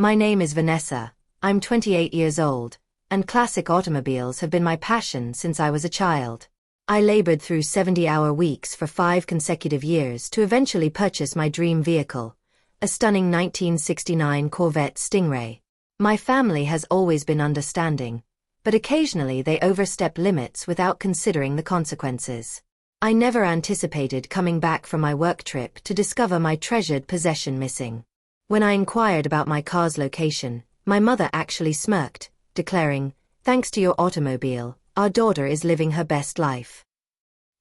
My name is Vanessa, I'm 28 years old, and classic automobiles have been my passion since I was a child. I labored through 70-hour weeks for 5 consecutive years to eventually purchase my dream vehicle, a stunning 1969 Corvette Stingray. My family has always been understanding, but occasionally they overstep limits without considering the consequences. I never anticipated coming back from my work trip to discover my treasured possession missing. When I inquired about my car's location, my mother actually smirked, declaring, "Thanks to your automobile, our daughter is living her best life."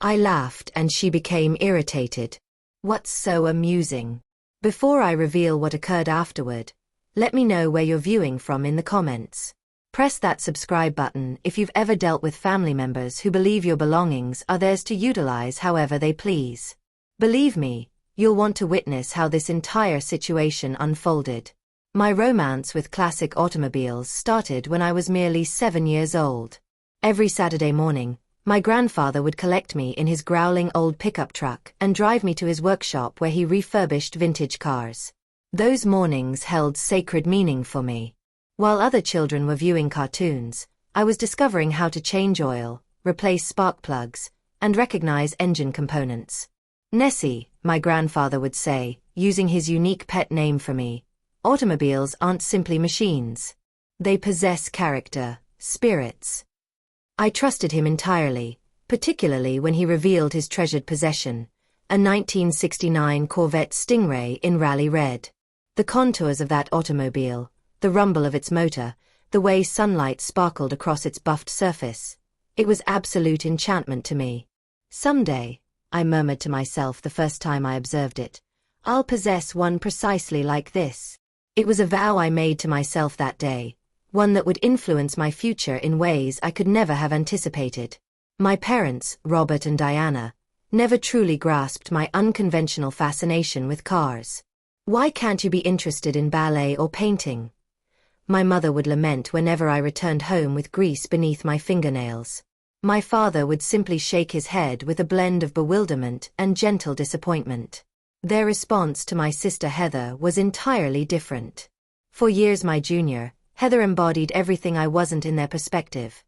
I laughed and she became irritated. What's so amusing? Before I reveal what occurred afterward, let me know where you're viewing from in the comments. Press that subscribe button if you've ever dealt with family members who believe your belongings are theirs to utilize however they please. Believe me, you'll want to witness how this entire situation unfolded. My romance with classic automobiles started when I was merely 7 years old. Every Saturday morning, my grandfather would collect me in his growling old pickup truck and drive me to his workshop where he refurbished vintage cars. Those mornings held sacred meaning for me. While other children were viewing cartoons, I was discovering how to change oil, replace spark plugs, and recognize engine components. "Nessie," my grandfather would say, using his unique pet name for me, "automobiles aren't simply machines. They possess character, spirits." I trusted him entirely, particularly when he revealed his treasured possession, a 1969 Corvette Stingray in rally red. The contours of that automobile, the rumble of its motor, the way sunlight sparkled across its buffed surface, it was absolute enchantment to me. "Someday," I murmured to myself the first time I observed it, "I'll possess one precisely like this." It was a vow I made to myself that day, one that would influence my future in ways I could never have anticipated. My parents, Robert and Diana, never truly grasped my unconventional fascination with cars. "Why can't you be interested in ballet or painting?" my mother would lament whenever I returned home with grease beneath my fingernails. My father would simply shake his head with a blend of bewilderment and gentle disappointment. Their response to my sister Heather was entirely different. For years my junior, Heather embodied everything I wasn't in their perspective.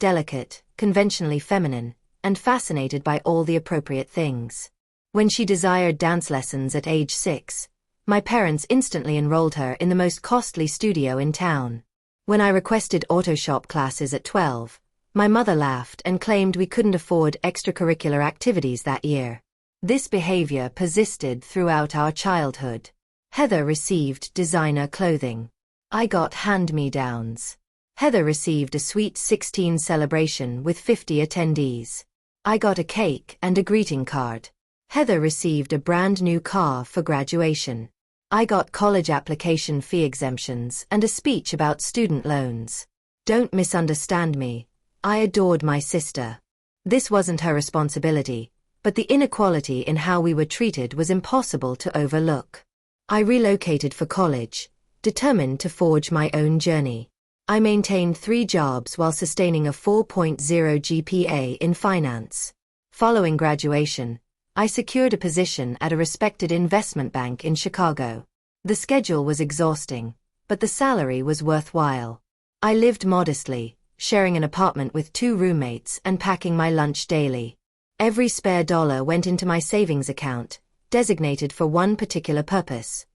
Delicate, conventionally feminine, and fascinated by all the appropriate things. When she desired dance lessons at age 6, my parents instantly enrolled her in the most costly studio in town. When I requested auto shop classes at 12, my mother laughed and claimed we couldn't afford extracurricular activities that year. This behavior persisted throughout our childhood. Heather received designer clothing. I got hand-me-downs. Heather received a Sweet 16 celebration with 50 attendees. I got a cake and a greeting card. Heather received a brand new car for graduation. I got college application fee exemptions and a speech about student loans. Don't misunderstand me. I adored my sister. This wasn't her responsibility, but the inequality in how we were treated was impossible to overlook. I relocated for college, determined to forge my own journey. I maintained 3 jobs while sustaining a 4.0 GPA in finance. Following graduation, I secured a position at a respected investment bank in Chicago. The schedule was exhausting, but the salary was worthwhile. I lived modestly, sharing an apartment with 2 roommates and packing my lunch daily. Every spare dollar went into my savings account, designated for one particular purpose: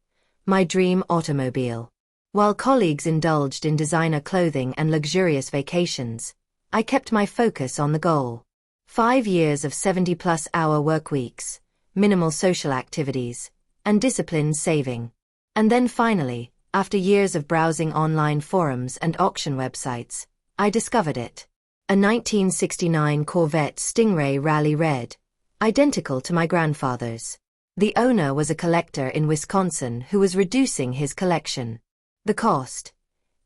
my dream automobile. While colleagues indulged in designer clothing and luxurious vacations, I kept my focus on the goal. 5 years of 70-plus hour work weeks, minimal social activities, and disciplined saving. And then finally, after years of browsing online forums and auction websites, I discovered it. A 1969 Corvette Stingray Rally Red, identical to my grandfather's. The owner was a collector in Wisconsin who was reducing his collection. The cost?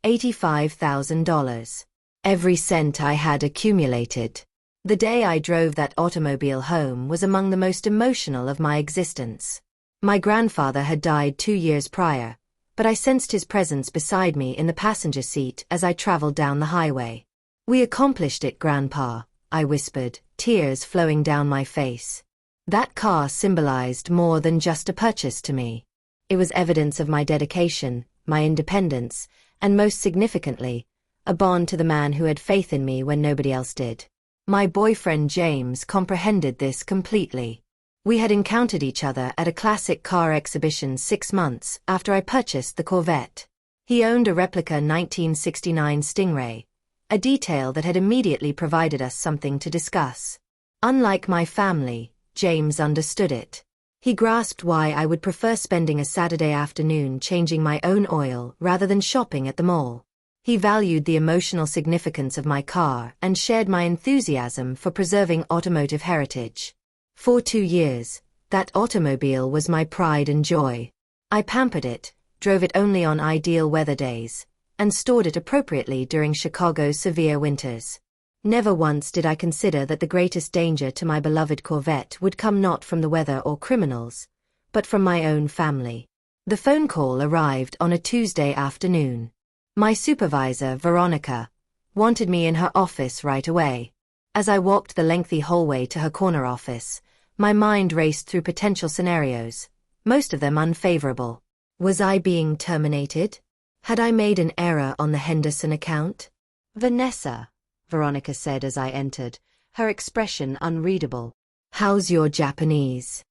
$85,000. Every cent I had accumulated. The day I drove that automobile home was among the most emotional of my existence. My grandfather had died 2 years prior, but I sensed his presence beside me in the passenger seat as I traveled down the highway. "We accomplished it, Grandpa," I whispered, tears flowing down my face. That car symbolized more than just a purchase to me. It was evidence of my dedication, my independence, and most significantly, a bond to the man who had faith in me when nobody else did. My boyfriend James comprehended this completely. We had encountered each other at a classic car exhibition 6 months after I purchased the Corvette. He owned a replica 1969 Stingray, a detail that had immediately provided us something to discuss. Unlike my family, James understood it. He grasped why I would prefer spending a Saturday afternoon changing my own oil rather than shopping at the mall. He valued the emotional significance of my car and shared my enthusiasm for preserving automotive heritage. For 2 years, that automobile was my pride and joy. I pampered it, drove it only on ideal weather days, and stored it appropriately during Chicago's severe winters. Never once did I consider that the greatest danger to my beloved Corvette would come not from the weather or criminals, but from my own family. The phone call arrived on a Tuesday afternoon. My supervisor, Veronica, wanted me in her office right away. As I walked the lengthy hallway to her corner office, my mind raced through potential scenarios, most of them unfavorable. Was I being terminated? Had I made an error on the Henderson account? Vanessa, Veronica said as I entered, her expression unreadable. How's your Japanese?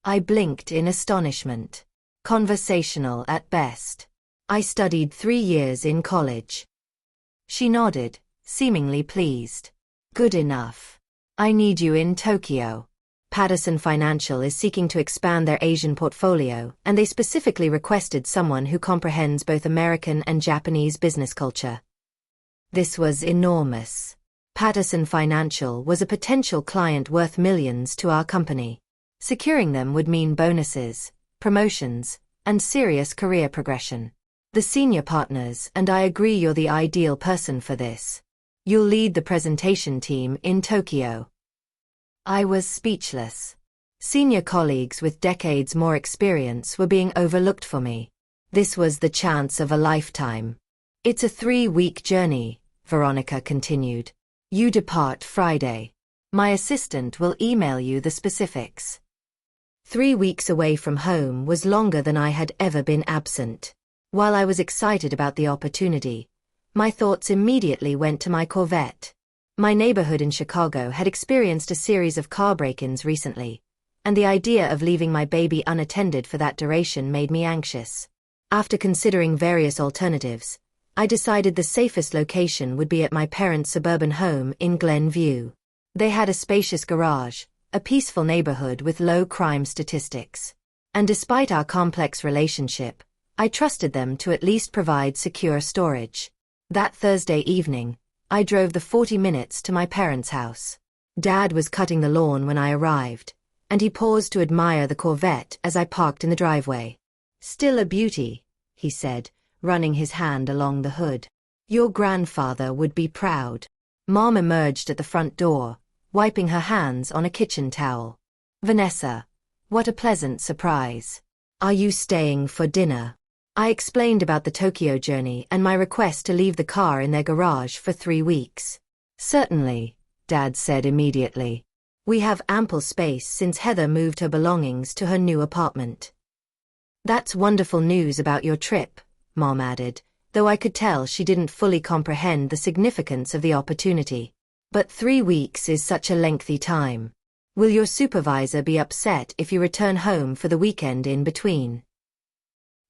I blinked in astonishment. Conversational at best. I studied 3 years in college. She nodded, seemingly pleased. Good enough. I need you in Tokyo. Patterson Financial is seeking to expand their Asian portfolio, and they specifically requested someone who comprehends both American and Japanese business culture. This was enormous. Patterson Financial was a potential client worth millions to our company. Securing them would mean bonuses, promotions, and serious career progression. The senior partners and I agree you're the ideal person for this. You'll lead the presentation team in Tokyo. I was speechless. Senior colleagues with decades more experience were being overlooked for me. This was the chance of a lifetime. It's a 3-week journey, Veronica continued. You depart Friday. My assistant will email you the specifics. 3 weeks away from home was longer than I had ever been absent. While I was excited about the opportunity, my thoughts immediately went to my Corvette. My neighborhood in Chicago had experienced a series of car break-ins recently, and the idea of leaving my baby unattended for that duration made me anxious. After considering various alternatives, I decided the safest location would be at my parents' suburban home in Glenview. They had a spacious garage, a peaceful neighborhood with low crime statistics. And despite our complex relationship, I trusted them to at least provide secure storage. That Thursday evening, I drove the 40 minutes to my parents' house. Dad was cutting the lawn when I arrived, and he paused to admire the Corvette as I parked in the driveway. Still a beauty, he said, running his hand along the hood. Your grandfather would be proud. Mom emerged at the front door, wiping her hands on a kitchen towel. Vanessa, what a pleasant surprise. Are you staying for dinner? I explained about the Tokyo journey and my request to leave the car in their garage for 3 weeks. Certainly, Dad said immediately. We have ample space since Heather moved her belongings to her new apartment. That's wonderful news about your trip, Mom added, though I could tell she didn't fully comprehend the significance of the opportunity. But 3 weeks is such a lengthy time. Will your supervisor be upset if you return home for the weekend in between?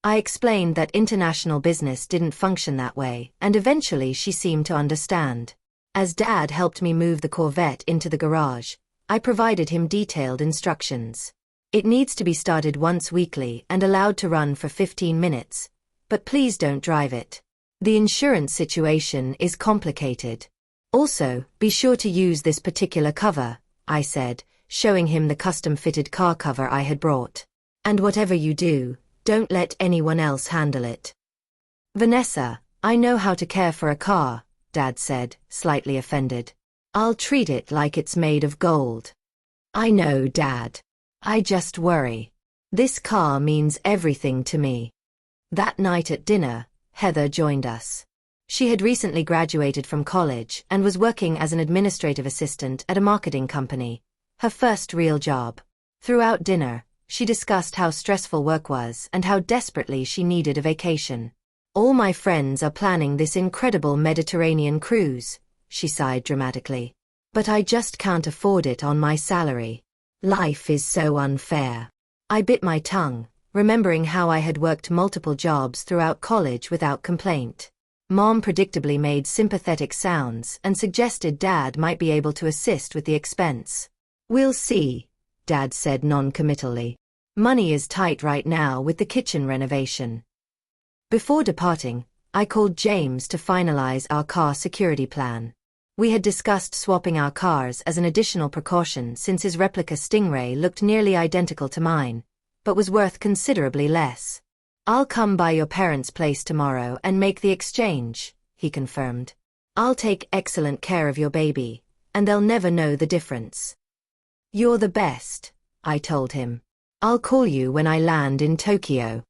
I explained that international business didn't function that way, and eventually she seemed to understand. As Dad helped me move the Corvette into the garage, I provided him detailed instructions. It needs to be started once weekly and allowed to run for 15 minutes, but please don't drive it. The insurance situation is complicated. Also, be sure to use this particular cover, I said, showing him the custom-fitted car cover I had brought. And whatever you do, don't let anyone else handle it. Vanessa, I know how to care for a car, Dad said, slightly offended. I'll treat it like it's made of gold. I know, Dad. I just worry. This car means everything to me. That night at dinner, Heather joined us. She had recently graduated from college and was working as an administrative assistant at a marketing company, her first real job. Throughout dinner, she discussed how stressful work was and how desperately she needed a vacation. All my friends are planning this incredible Mediterranean cruise, she sighed dramatically. But I just can't afford it on my salary. Life is so unfair. I bit my tongue, remembering how I had worked multiple jobs throughout college without complaint. Mom predictably made sympathetic sounds and suggested Dad might be able to assist with the expense. We'll see, Dad said non-committally. Money is tight right now with the kitchen renovation. Before departing, I called James to finalize our car security plan. We had discussed swapping our cars as an additional precaution since his replica Stingray looked nearly identical to mine, but was worth considerably less. I'll come by your parents' place tomorrow and make the exchange, he confirmed. I'll take excellent care of your baby, and they'll never know the difference. You're the best, I told him. I'll call you when I land in Tokyo.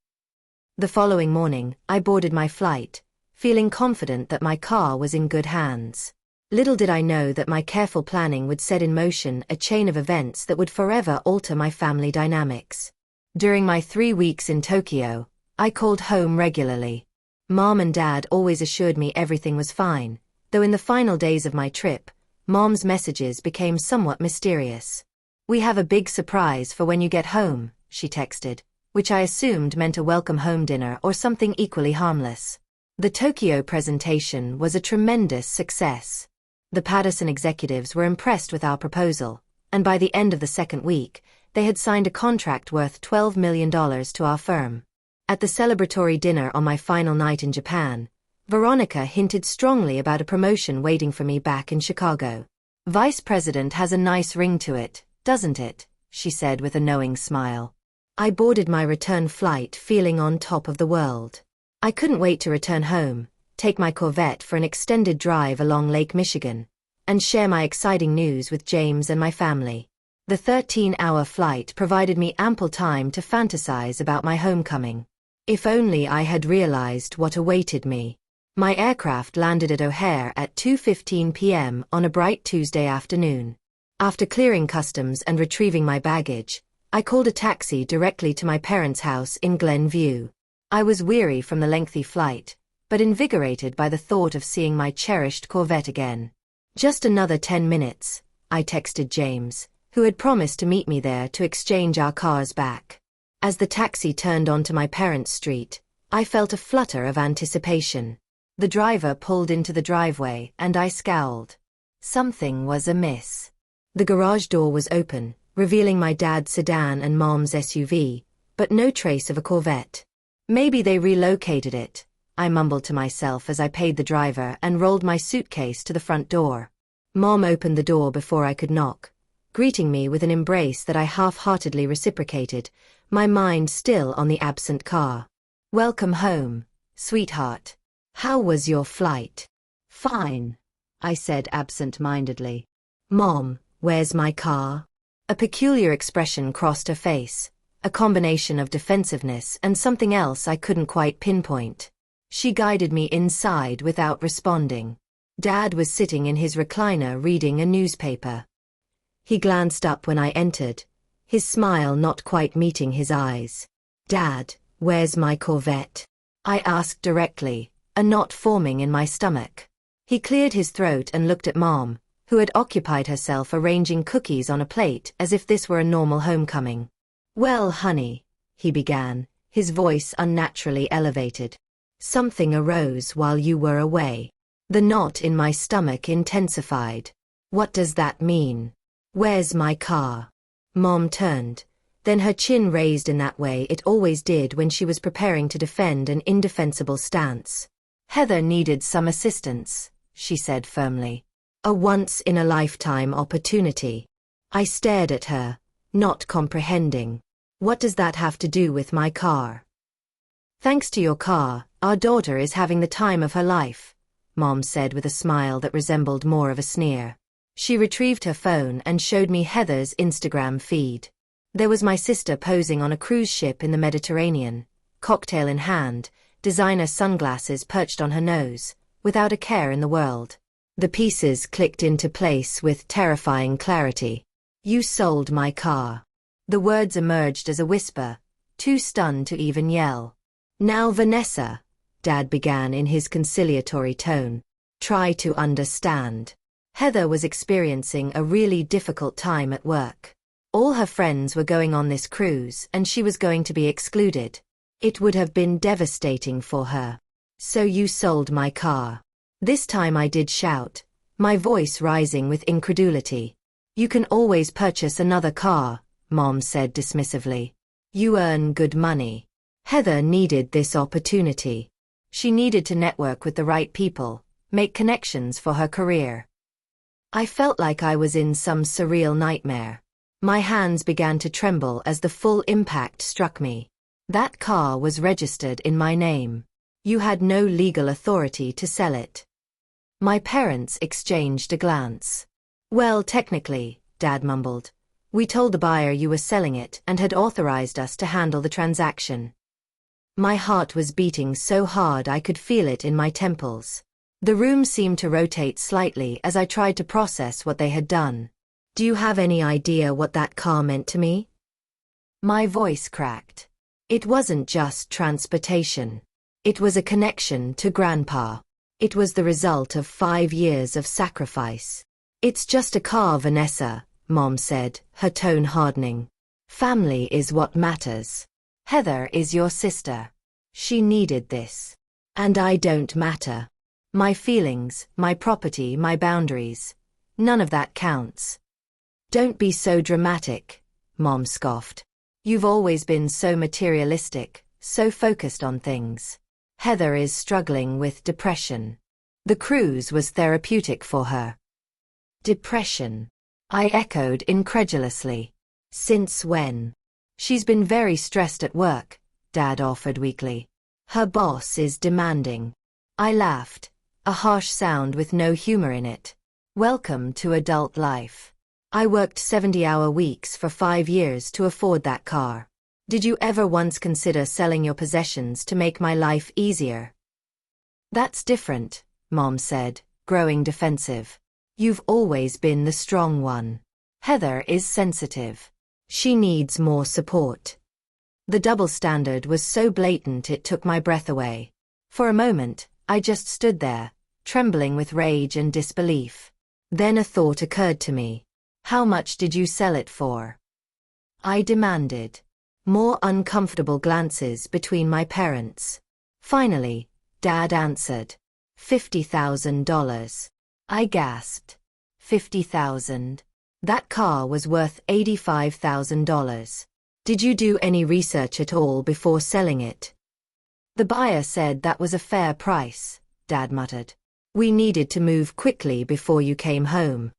The following morning, I boarded my flight, feeling confident that my car was in good hands. Little did I know that my careful planning would set in motion a chain of events that would forever alter my family dynamics. During my 3 weeks in Tokyo, I called home regularly. Mom and Dad always assured me everything was fine, though in the final days of my trip, Mom's messages became somewhat mysterious. We have a big surprise for when you get home, she texted, which I assumed meant a welcome home dinner or something equally harmless. The Tokyo presentation was a tremendous success. The Patterson executives were impressed with our proposal, and by the end of the second week, they had signed a contract worth $12 million to our firm. At the celebratory dinner on my final night in Japan, Veronica hinted strongly about a promotion waiting for me back in Chicago. Vice President has a nice ring to it, doesn't it? She said with a knowing smile. I boarded my return flight feeling on top of the world. I couldn't wait to return home, take my Corvette for an extended drive along Lake Michigan, and share my exciting news with James and my family. The 13-hour flight provided me ample time to fantasize about my homecoming. If only I had realized what awaited me. My aircraft landed at O'Hare at 2:15 p.m. on a bright Tuesday afternoon. After clearing customs and retrieving my baggage, I called a taxi directly to my parents' house in Glenview. I was weary from the lengthy flight, but invigorated by the thought of seeing my cherished Corvette again. Just another 10 minutes, I texted James, who had promised to meet me there to exchange our cars back. As the taxi turned onto my parents' street, I felt a flutter of anticipation. The driver pulled into the driveway and I scowled. Something was amiss. The garage door was open, revealing my dad's sedan and Mom's SUV, but no trace of a Corvette. Maybe they relocated it, I mumbled to myself as I paid the driver and rolled my suitcase to the front door. Mom opened the door before I could knock, greeting me with an embrace that I half-heartedly reciprocated, my mind still on the absent car. Welcome home, sweetheart. How was your flight? Fine, I said absent-mindedly. Mom, where's my car? A peculiar expression crossed her face, a combination of defensiveness and something else I couldn't quite pinpoint. She guided me inside without responding. Dad was sitting in his recliner reading a newspaper. He glanced up when I entered, his smile not quite meeting his eyes. Dad, where's my Corvette? I asked directly, a knot forming in my stomach. He cleared his throat and looked at Mom, who had occupied herself arranging cookies on a plate as if this were a normal homecoming. Well, honey, he began, his voice unnaturally elevated. Something arose while you were away. The knot in my stomach intensified. What does that mean? Where's my car? Mom turned, then her chin raised in that way it always did when she was preparing to defend an indefensible stance. Heather needed some assistance, she said firmly. A once-in-a-lifetime opportunity. I stared at her, not comprehending. What does that have to do with my car? Thanks to your car, our daughter is having the time of her life, Mom said with a smile that resembled more of a sneer. She retrieved her phone and showed me Heather's Instagram feed. There was my sister posing on a cruise ship in the Mediterranean, cocktail in hand, designer sunglasses perched on her nose, without a care in the world. The pieces clicked into place with terrifying clarity. You sold my car. The words emerged as a whisper, too stunned to even yell. Now Vanessa, Dad began in his conciliatory tone. Try to understand. Heather was experiencing a really difficult time at work. All her friends were going on this cruise and she was going to be excluded. It would have been devastating for her. So you sold my car. This time I did shout, my voice rising with incredulity. You can always purchase another car, Mom said dismissively. You earn good money. Heather needed this opportunity. She needed to network with the right people, make connections for her career. I felt like I was in some surreal nightmare. My hands began to tremble as the full impact struck me. That car was registered in my name. You had no legal authority to sell it. My parents exchanged a glance. Well, technically, Dad mumbled. We told the buyer you were selling it and had authorized us to handle the transaction. My heart was beating so hard I could feel it in my temples. The room seemed to rotate slightly as I tried to process what they had done. Do you have any idea what that car meant to me? My voice cracked. It wasn't just transportation. It was a connection to Grandpa. It was the result of 5 years of sacrifice. It's just a car, Vanessa, Mom said, her tone hardening. Family is what matters. Heather is your sister. She needed this. And I don't matter. My feelings, my property, my boundaries. None of that counts. Don't be so dramatic, Mom scoffed. You've always been so materialistic, so focused on things. Heather is struggling with depression. The cruise was therapeutic for her. Depression? I echoed incredulously. Since when? She's been very stressed at work, Dad offered weakly. Her boss is demanding. I laughed, a harsh sound with no humor in it. Welcome to adult life. I worked 70-hour weeks for 5 years to afford that car. Did you ever once consider selling your possessions to make my life easier? That's different, Mom said, growing defensive. You've always been the strong one. Heather is sensitive. She needs more support. The double standard was so blatant it took my breath away. For a moment, I just stood there, trembling with rage and disbelief. Then a thought occurred to me. How much did you sell it for? I demanded. More uncomfortable glances between my parents. Finally, Dad answered. $50,000. I gasped. $50,000. That car was worth $85,000. Did you do any research at all before selling it? The buyer said that was a fair price, Dad muttered. We needed to move quickly before you came home.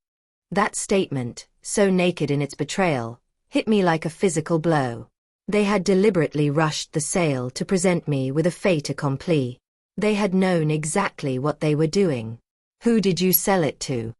That statement, so naked in its betrayal, hit me like a physical blow. They had deliberately rushed the sale to present me with a fait accompli. They had known exactly what they were doing. Who did you sell it to?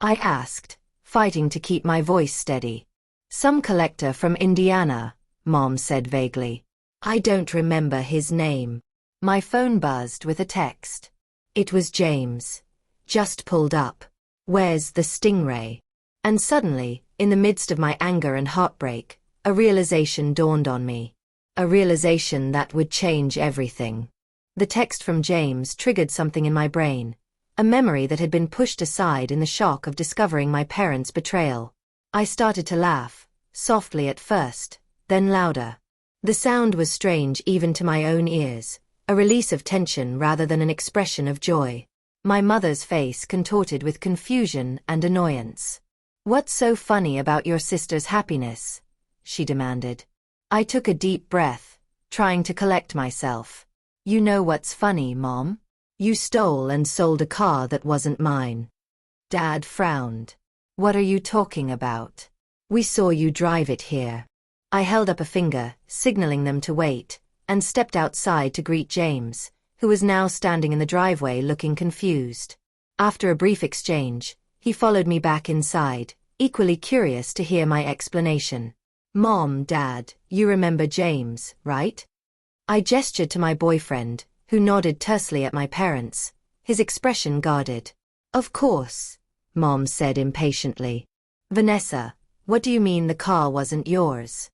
I asked, fighting to keep my voice steady. Some collector from Indiana, Mom said vaguely. I don't remember his name. My phone buzzed with a text. It was James. Just pulled up. Where's the Stingray? And suddenly, in the midst of my anger and heartbreak, a realization dawned on me. A realization that would change everything. The text from James triggered something in my brain. A memory that had been pushed aside in the shock of discovering my parents' betrayal. I started to laugh, softly at first, then louder. The sound was strange even to my own ears, a release of tension rather than an expression of joy. My mother's face contorted with confusion and annoyance. What's so funny about your sister's happiness? She demanded. I took a deep breath, trying to collect myself. You know what's funny, Mom? You stole and sold a car that wasn't mine. Dad frowned. What are you talking about? We saw you drive it here. I held up a finger, signaling them to wait, and stepped outside to greet James, who was now standing in the driveway looking confused. After a brief exchange, he followed me back inside, equally curious to hear my explanation. Mom, Dad, you remember James, right? I gestured to my boyfriend, who nodded tersely at my parents, his expression guarded. Of course, Mom said impatiently. Vanessa, what do you mean the car wasn't yours?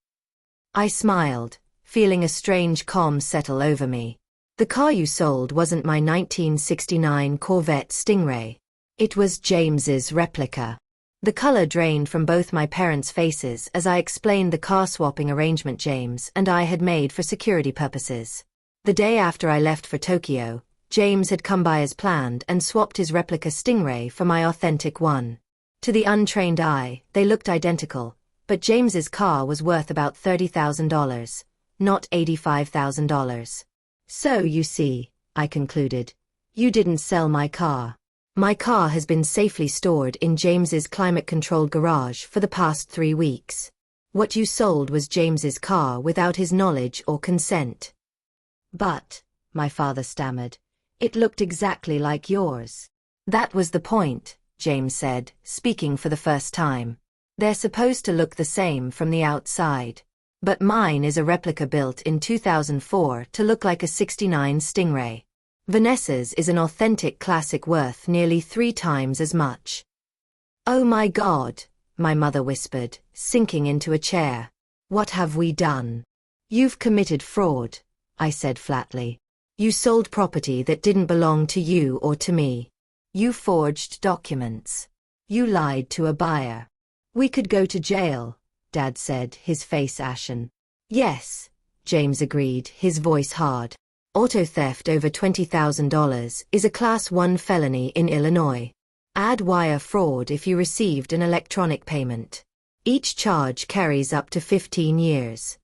I smiled, feeling a strange calm settle over me. The car you sold wasn't my 1969 Corvette Stingray. It was James's replica. The color drained from both my parents' faces as I explained the car-swapping arrangement James and I had made for security purposes. The day after I left for Tokyo, James had come by as planned and swapped his replica Stingray for my authentic one. To the untrained eye, they looked identical, but James's car was worth about $30,000, not $85,000. So you see, I concluded, you didn't sell my car. My car has been safely stored in James's climate-controlled garage for the past 3 weeks. What you sold was James's car without his knowledge or consent. But, my father stammered, it looked exactly like yours. That was the point, James said, speaking for the first time. They're supposed to look the same from the outside. But mine is a replica built in 2004 to look like a '69 Stingray. Vanessa's is an authentic classic worth nearly 3 times as much. Oh my God, my mother whispered, sinking into a chair. What have we done? You've committed fraud, I said flatly. You sold property that didn't belong to you or to me. You forged documents. You lied to a buyer. We could go to jail, Dad said, his face ashen. Yes, James agreed, his voice hard. Auto theft over $20,000 is a Class 1 felony in Illinois. Add wire fraud if you received an electronic payment. Each charge carries up to 15 years.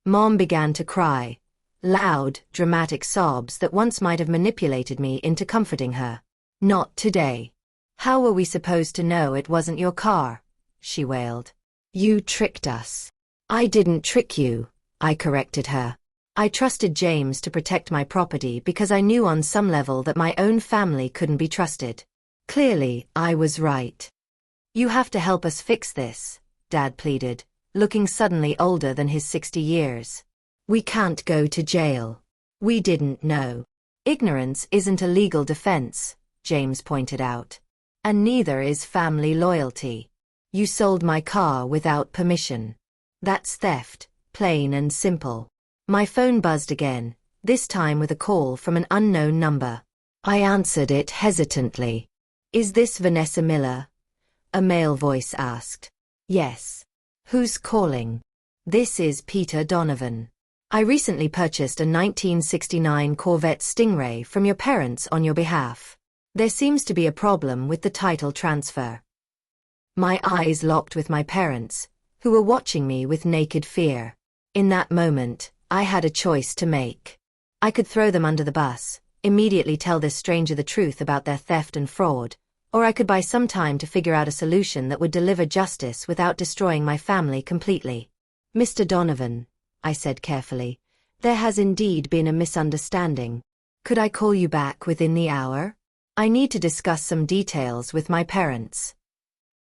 Mom began to cry. Loud, dramatic sobs that once might have manipulated me into comforting her. Not today. How were we supposed to know it wasn't your car? She wailed. You tricked us. I didn't trick you, I corrected her. I trusted James to protect my property because I knew on some level that my own family couldn't be trusted. Clearly, I was right. You have to help us fix this, Dad pleaded, looking suddenly older than his 60 years. We can't go to jail. We didn't know. Ignorance isn't a legal defense, James pointed out. And neither is family loyalty. You sold my car without permission. That's theft, plain and simple. My phone buzzed again, this time with a call from an unknown number. I answered it hesitantly. Is this Vanessa Miller? A male voice asked. Yes. Who's calling? This is Peter Donovan. I recently purchased a 1969 Corvette Stingray from your parents on your behalf. There seems to be a problem with the title transfer. My eyes locked with my parents, who were watching me with naked fear. In that moment, I had a choice to make. I could throw them under the bus, immediately tell this stranger the truth about their theft and fraud, or I could buy some time to figure out a solution that would deliver justice without destroying my family completely. Mr. Donovan, I said carefully, there has indeed been a misunderstanding. Could I call you back within the hour? I need to discuss some details with my parents.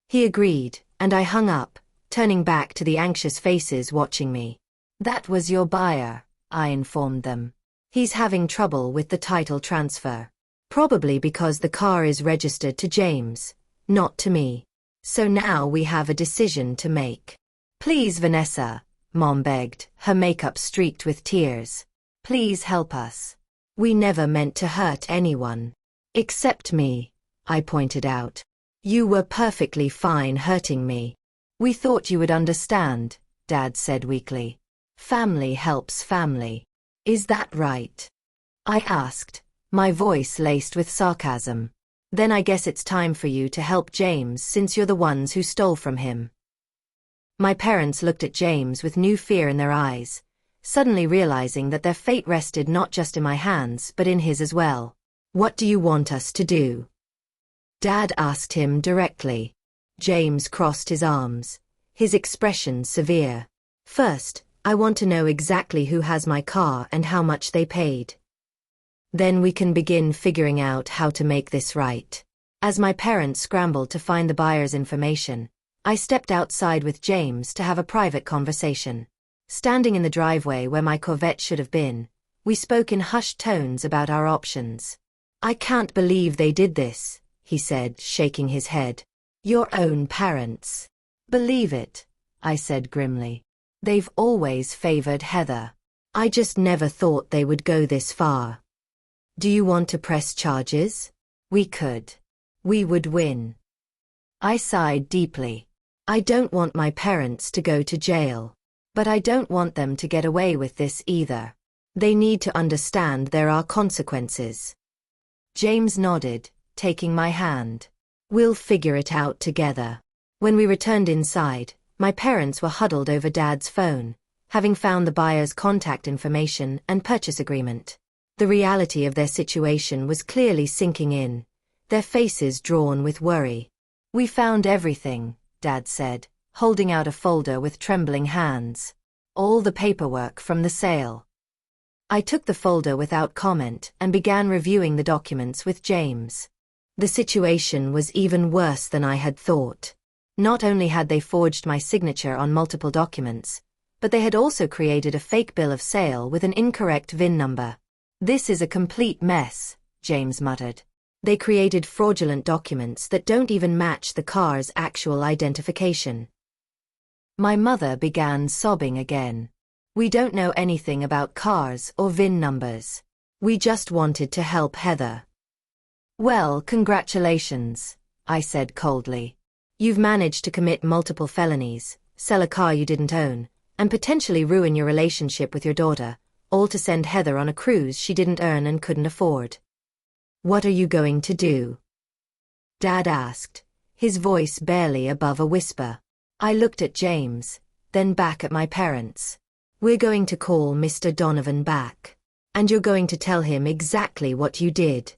He agreed, and I hung up, turning back to the anxious faces watching me. That was your buyer, I informed them. He's having trouble with the title transfer. Probably because the car is registered to James, not to me. So now we have a decision to make. Please, Vanessa, Mom begged, her makeup streaked with tears. Please help us. We never meant to hurt anyone. Except me, I pointed out. You were perfectly fine hurting me. We thought you would understand, Dad said weakly. Family helps family. Is that right? I asked, my voice laced with sarcasm. Then I guess it's time for you to help James since you're the ones who stole from him. My parents looked at James with new fear in their eyes, suddenly realizing that their fate rested not just in my hands but in his as well. What do you want us to do? Dad asked him directly. James crossed his arms, his expression severe. First, I want to know exactly who has my car and how much they paid. Then we can begin figuring out how to make this right. As my parents scrambled to find the buyer's information, I stepped outside with James to have a private conversation. Standing in the driveway where my Corvette should have been, we spoke in hushed tones about our options. I can't believe they did this, he said, shaking his head. Your own parents. Believe it, I said grimly. They've always favored Heather. I just never thought they would go this far. Do you want to press charges? We could. We would win. I sighed deeply. I don't want my parents to go to jail. But I don't want them to get away with this either. They need to understand there are consequences. James nodded, taking my hand. We'll figure it out together. When we returned inside, my parents were huddled over Dad's phone, having found the buyer's contact information and purchase agreement. The reality of their situation was clearly sinking in, their faces drawn with worry. We found everything, Dad said, holding out a folder with trembling hands. All the paperwork from the sale. I took the folder without comment and began reviewing the documents with James. The situation was even worse than I had thought. Not only had they forged my signature on multiple documents, but they had also created a fake bill of sale with an incorrect VIN number. This is a complete mess, James muttered. They created fraudulent documents that don't even match the car's actual identification. My mother began sobbing again. We don't know anything about cars or VIN numbers. We just wanted to help Heather. Well, congratulations, I said coldly. You've managed to commit multiple felonies, sell a car you didn't own, and potentially ruin your relationship with your daughter, all to send Heather on a cruise she didn't earn and couldn't afford. What are you going to do? Dad asked, his voice barely above a whisper. I looked at James, then back at my parents. We're going to call Mr. Donovan back. And you're going to tell him exactly what you did.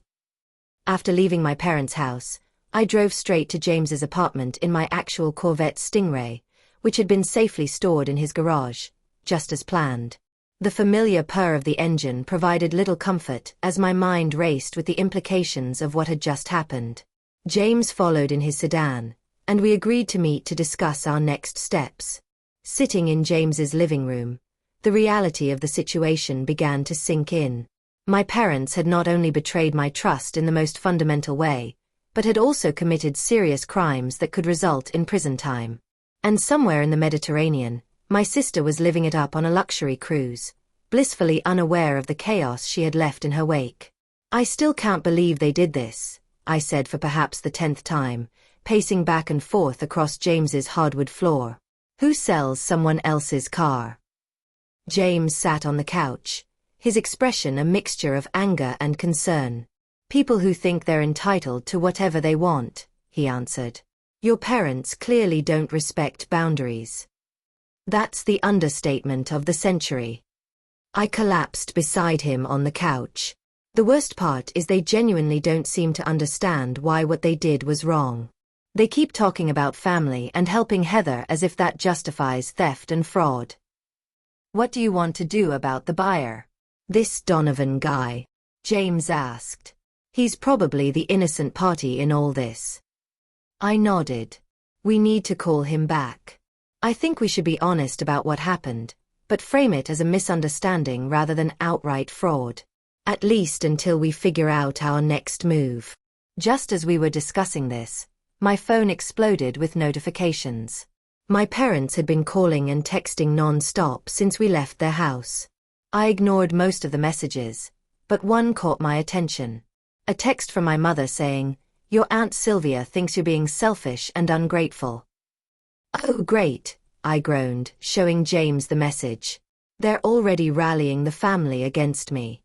After leaving my parents' house, I drove straight to James's apartment in my actual Corvette Stingray, which had been safely stored in his garage, just as planned. The familiar purr of the engine provided little comfort as my mind raced with the implications of what had just happened. James followed in his sedan, and we agreed to meet to discuss our next steps. Sitting in James's living room, the reality of the situation began to sink in. My parents had not only betrayed my trust in the most fundamental way, but had also committed serious crimes that could result in prison time. And somewhere in the Mediterranean, my sister was living it up on a luxury cruise, blissfully unaware of the chaos she had left in her wake. I still can't believe they did this, I said for perhaps the 10th time, pacing back and forth across James's hardwood floor. Who sells someone else's car? James sat on the couch, his expression a mixture of anger and concern. People who think they're entitled to whatever they want, he answered. Your parents clearly don't respect boundaries. That's the understatement of the century. I collapsed beside him on the couch. The worst part is they genuinely don't seem to understand why what they did was wrong. They keep talking about family and helping Heather as if that justifies theft and fraud. What do you want to do about the buyer? This Donovan guy, James asked. He's probably the innocent party in all this. I nodded. We need to call him back. I think we should be honest about what happened, but frame it as a misunderstanding rather than outright fraud. At least until we figure out our next move. Just as we were discussing this, my phone exploded with notifications. My parents had been calling and texting non-stop since we left their house. I ignored most of the messages, but one caught my attention. A text from my mother saying, "Your Aunt Sylvia thinks you're being selfish and ungrateful." Oh great, I groaned, showing James the message. They're already rallying the family against me.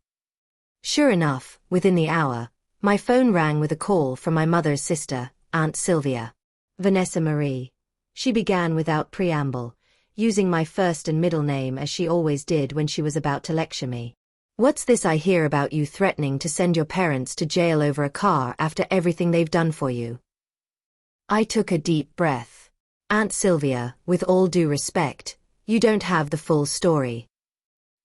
Sure enough, within the hour, my phone rang with a call from my mother's sister, Aunt Sylvia. Vanessa Marie. She began without preamble, using my first and middle name as she always did when she was about to lecture me. What's this I hear about you threatening to send your parents to jail over a car after everything they've done for you? I took a deep breath. Aunt Sylvia, with all due respect, you don't have the full story.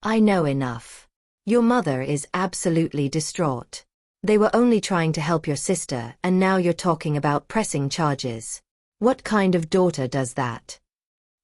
I know enough. Your mother is absolutely distraught. They were only trying to help your sister and now you're talking about pressing charges. What kind of daughter does that?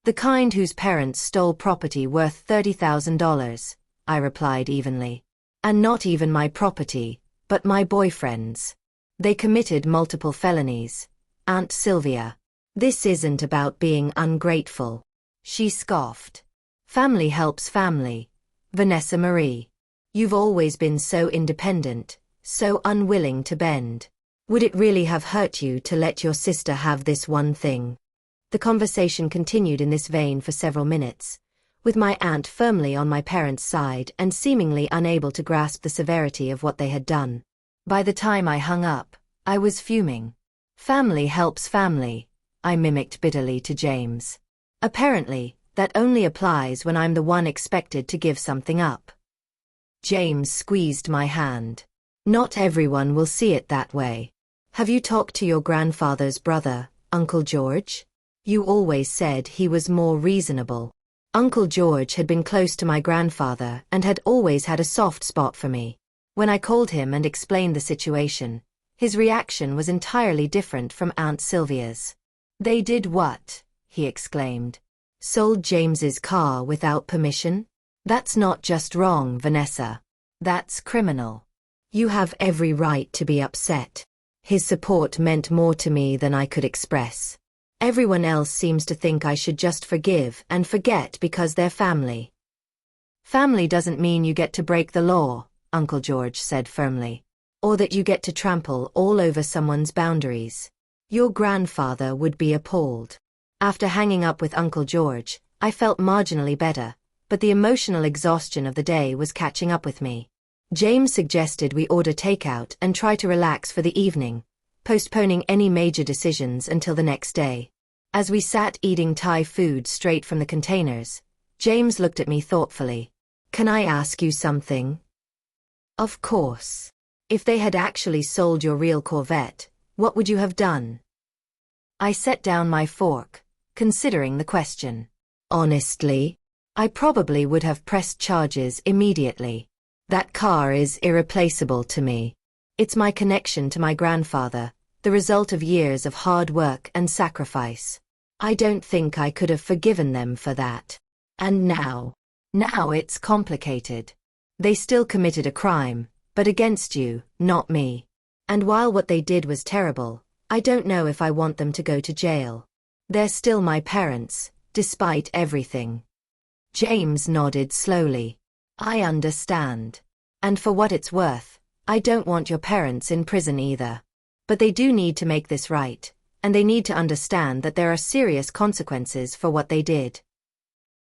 The kind whose parents stole property worth $30,000, I replied evenly. And not even my property, but my boyfriend's. They committed multiple felonies. Aunt Sylvia. This isn't about being ungrateful. She scoffed. Family helps family. Vanessa Marie. You've always been so independent, so unwilling to bend. Would it really have hurt you to let your sister have this one thing? The conversation continued in this vein for several minutes, with my aunt firmly on my parents' side and seemingly unable to grasp the severity of what they had done. By the time I hung up, I was fuming. Family helps family, I mimicked bitterly to James. Apparently, that only applies when I'm the one expected to give something up. James squeezed my hand. Not everyone will see it that way. Have you talked to your grandfather's brother, Uncle George? You always said he was more reasonable. Uncle George had been close to my grandfather and had always had a soft spot for me. When I called him and explained the situation, his reaction was entirely different from Aunt Sylvia's. They did what? He exclaimed. Sold James's car without permission? That's not just wrong, Vanessa. That's criminal. You have every right to be upset. His support meant more to me than I could express. Everyone else seems to think I should just forgive and forget because they're family. Family doesn't mean you get to break the law, Uncle George said firmly, or that you get to trample all over someone's boundaries. Your grandfather would be appalled. After hanging up with Uncle George, I felt marginally better, but the emotional exhaustion of the day was catching up with me. James suggested we order takeout and try to relax for the evening, postponing any major decisions until the next day. As we sat eating Thai food straight from the containers, James looked at me thoughtfully. Can I ask you something? Of course. If they had actually sold your real Corvette, what would you have done? I set down my fork, considering the question. Honestly, I probably would have pressed charges immediately. That car is irreplaceable to me. It's my connection to my grandfather, the result of years of hard work and sacrifice. I don't think I could have forgiven them for that. And now it's complicated. They still committed a crime, but against you, not me. And while what they did was terrible, I don't know if I want them to go to jail. They're still my parents, despite everything. James nodded slowly. I understand. And for what it's worth, I don't want your parents in prison either. But they do need to make this right, and they need to understand that there are serious consequences for what they did.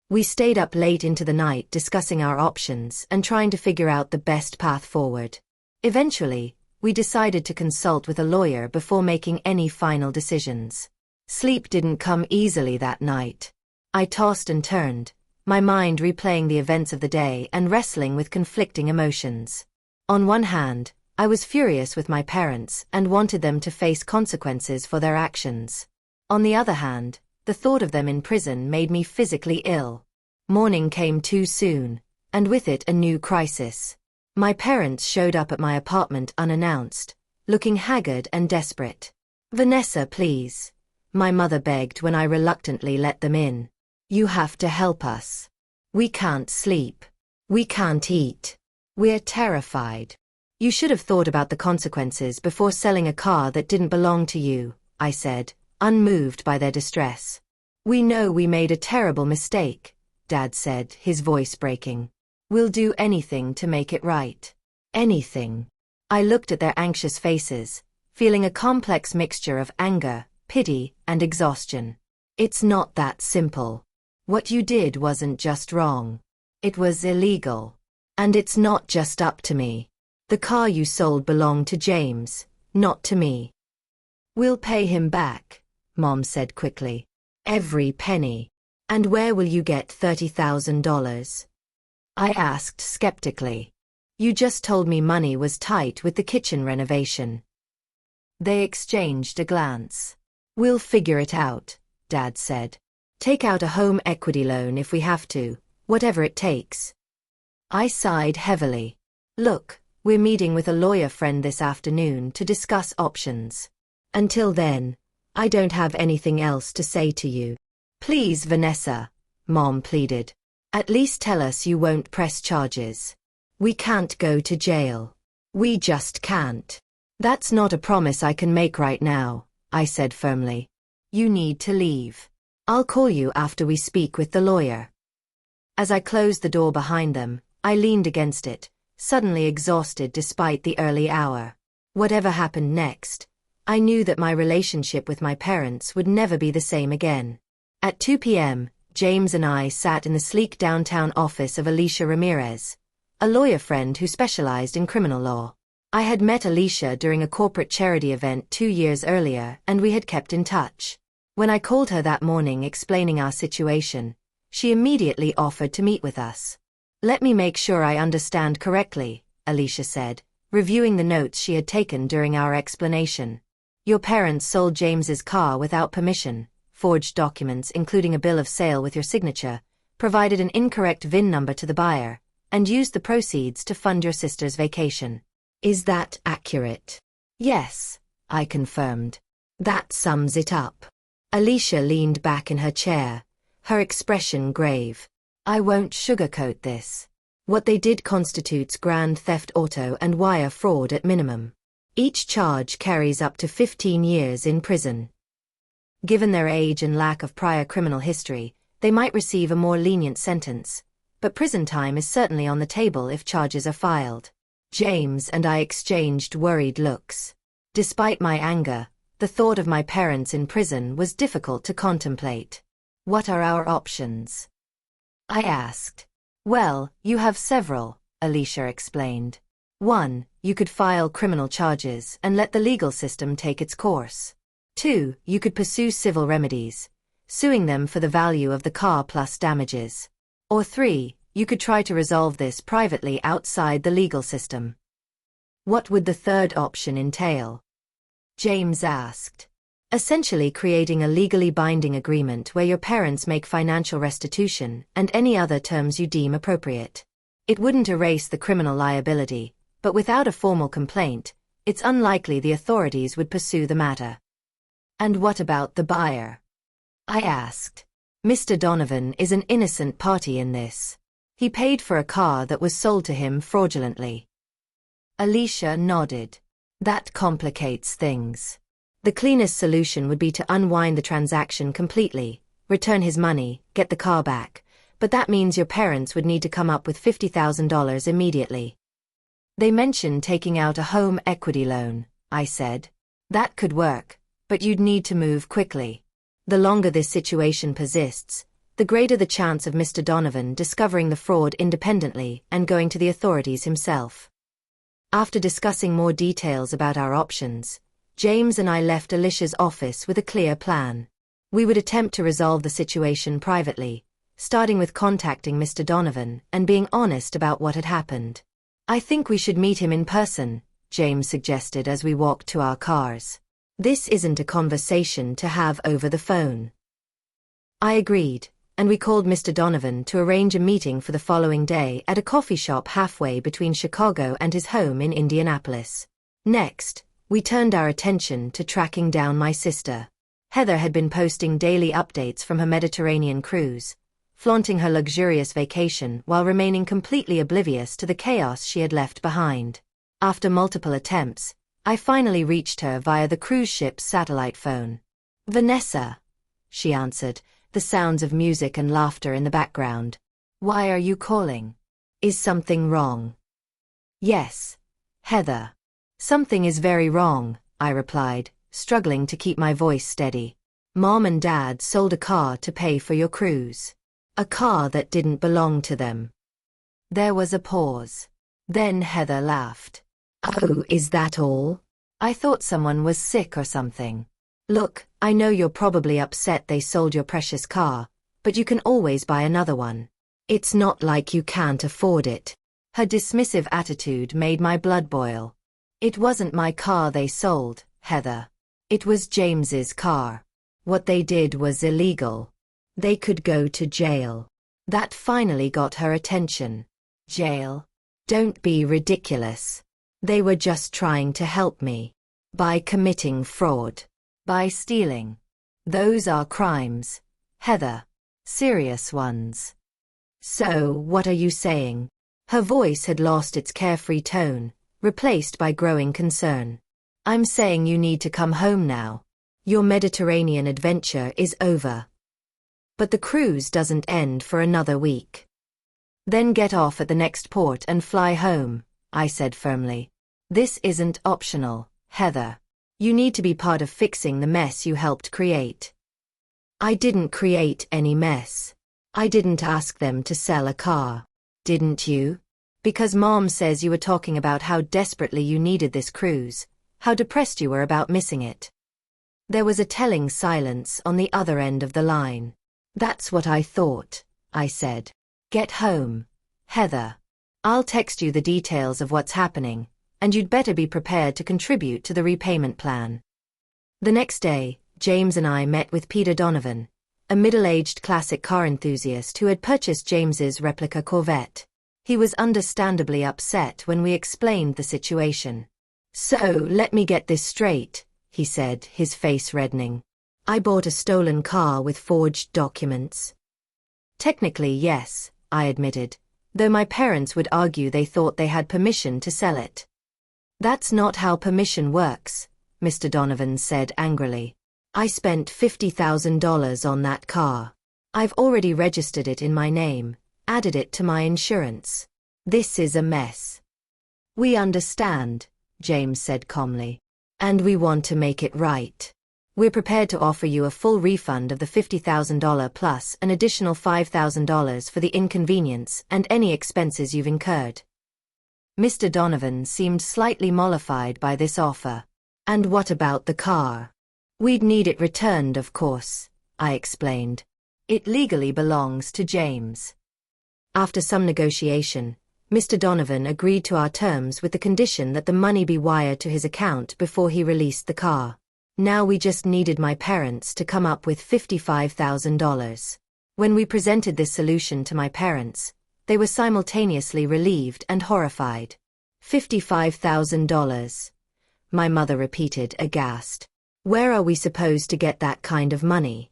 We stayed up late into the night discussing our options and trying to figure out the best path forward. Eventually, we decided to consult with a lawyer before making any final decisions. Sleep didn't come easily that night. I tossed and turned, my mind replaying the events of the day and wrestling with conflicting emotions. On one hand, I was furious with my parents and wanted them to face consequences for their actions. On the other hand, the thought of them in prison made me physically ill. Morning came too soon, and with it a new crisis. My parents showed up at my apartment unannounced, looking haggard and desperate. Vanessa, please. My mother begged when I reluctantly let them in. You have to help us. We can't sleep. We can't eat. We're terrified. You should have thought about the consequences before selling a car that didn't belong to you, I said, unmoved by their distress. We know we made a terrible mistake, Dad said, his voice breaking. We'll do anything to make it right. Anything. I looked at their anxious faces, feeling a complex mixture of anger, pity, and exhaustion. It's not that simple. What you did wasn't just wrong. It was illegal. And it's not just up to me. The car you sold belonged to James, not to me. We'll pay him back, Mom said quickly. Every penny. And where will you get $30,000? I asked skeptically. You just told me money was tight with the kitchen renovation. They exchanged a glance. We'll figure it out, Dad said. Take out a home equity loan if we have to, whatever it takes. I sighed heavily. Look, we're meeting with a lawyer friend this afternoon to discuss options. Until then, I don't have anything else to say to you. Please, Vanessa, Mom pleaded. At least tell us you won't press charges. We can't go to jail. We just can't. That's not a promise I can make right now, I said firmly. You need to leave. I'll call you after we speak with the lawyer. As I closed the door behind them, I leaned against it, suddenly exhausted despite the early hour. Whatever happened next, I knew that my relationship with my parents would never be the same again. At 2 p.m., James and I sat in the sleek downtown office of Alicia Ramirez, a lawyer friend who specialized in criminal law. I had met Alicia during a corporate charity event 2 years earlier, and we had kept in touch. When I called her that morning explaining our situation, she immediately offered to meet with us. "Let me make sure I understand correctly," Alicia said, reviewing the notes she had taken during our explanation. "Your parents sold James's car without permission, forged documents including a bill of sale with your signature, provided an incorrect VIN number to the buyer, and used the proceeds to fund your sister's vacation. Is that accurate?" "Yes," I confirmed. "That sums it up." Alicia leaned back in her chair, her expression grave. "I won't sugarcoat this. What they did constitutes grand theft auto and wire fraud at minimum. Each charge carries up to 15 years in prison. Given their age and lack of prior criminal history, they might receive a more lenient sentence, but prison time is certainly on the table if charges are filed." James and I exchanged worried looks. Despite my anger, the thought of my parents in prison was difficult to contemplate. "What are our options?" I asked. "Well, you have several," Alicia explained. 1. You could file criminal charges and let the legal system take its course. 2. You could pursue civil remedies, suing them for the value of the car plus damages. Or 3. You could try to resolve this privately outside the legal system. "What would the third option entail?" James asked. "Essentially creating a legally binding agreement where your parents make financial restitution and any other terms you deem appropriate. It wouldn't erase the criminal liability, but without a formal complaint, it's unlikely the authorities would pursue the matter." "And what about the buyer?" I asked. "Mr. Donovan is an innocent party in this. He paid for a car that was sold to him fraudulently." Alicia nodded. "That complicates things. The cleanest solution would be to unwind the transaction completely, return his money, get the car back, but that means your parents would need to come up with $50,000 immediately." "They mentioned taking out a home equity loan," I said. "That could work, but you'd need to move quickly. The longer this situation persists, the greater the chance of Mr. Donovan discovering the fraud independently and going to the authorities himself." After discussing more details about our options, James and I left Alicia's office with a clear plan. We would attempt to resolve the situation privately, starting with contacting Mr. Donovan and being honest about what had happened. "I think we should meet him in person," James suggested as we walked to our cars. "This isn't a conversation to have over the phone." I agreed, and we called Mr. Donovan to arrange a meeting for the following day at a coffee shop halfway between Chicago and his home in Indianapolis. Next, we turned our attention to tracking down my sister. Heather had been posting daily updates from her Mediterranean cruise, flaunting her luxurious vacation while remaining completely oblivious to the chaos she had left behind. After multiple attempts, I finally reached her via the cruise ship's satellite phone. "Vanessa," she answered, the sounds of music and laughter in the background. "Why are you calling? Is something wrong?" "Yes, Heather. Something is very wrong," I replied, struggling to keep my voice steady. "Mom and Dad sold a car to pay for your cruise. A car that didn't belong to them." There was a pause. Then Heather laughed. "Oh, is that all? I thought someone was sick or something. Look, I know you're probably upset they sold your precious car, but you can always buy another one. It's not like you can't afford it." Her dismissive attitude made my blood boil. "It wasn't my car they sold, Heather. It was James's car. What they did was illegal. They could go to jail." That finally got her attention. "Jail? Don't be ridiculous. They were just trying to help me. By committing fraud. By stealing. Those are crimes, Heather. Serious ones." "So, what are you saying?" Her voice had lost its carefree tone, replaced by growing concern. "I'm saying you need to come home now. Your Mediterranean adventure is over. But the cruise doesn't end for another week." Then get off at the next port and fly home, I said firmly. This isn't optional, Heather. You need to be part of fixing the mess you helped create. I didn't create any mess. I didn't ask them to sell a car. Didn't you? Because Mom says you were talking about how desperately you needed this cruise, how depressed you were about missing it. There was a telling silence on the other end of the line. That's what I thought, I said. Get home, Heather. I'll text you the details of what's happening, and you'd better be prepared to contribute to the repayment plan. The next day, James and I met with Peter Donovan, a middle-aged classic car enthusiast who had purchased James's replica Corvette. He was understandably upset when we explained the situation. So, let me get this straight, he said, his face reddening. I bought a stolen car with forged documents. Technically, yes, I admitted, though my parents would argue they thought they had permission to sell it. That's not how permission works, Mr. Donovan said angrily. I spent $50,000 on that car. I've already registered it in my name, added it to my insurance. This is a mess. We understand, James said calmly. And we want to make it right. We're prepared to offer you a full refund of the $50,000 plus an additional $5,000 for the inconvenience and any expenses you've incurred. Mr. Donovan seemed slightly mollified by this offer. And what about the car? We'd need it returned, of course, I explained. It legally belongs to James. After some negotiation, Mr. Donovan agreed to our terms with the condition that the money be wired to his account before he released the car. Now we just needed my parents to come up with $55,000. When we presented this solution to my parents, they were simultaneously relieved and horrified. $55,000. My mother repeated, aghast. Where are we supposed to get that kind of money?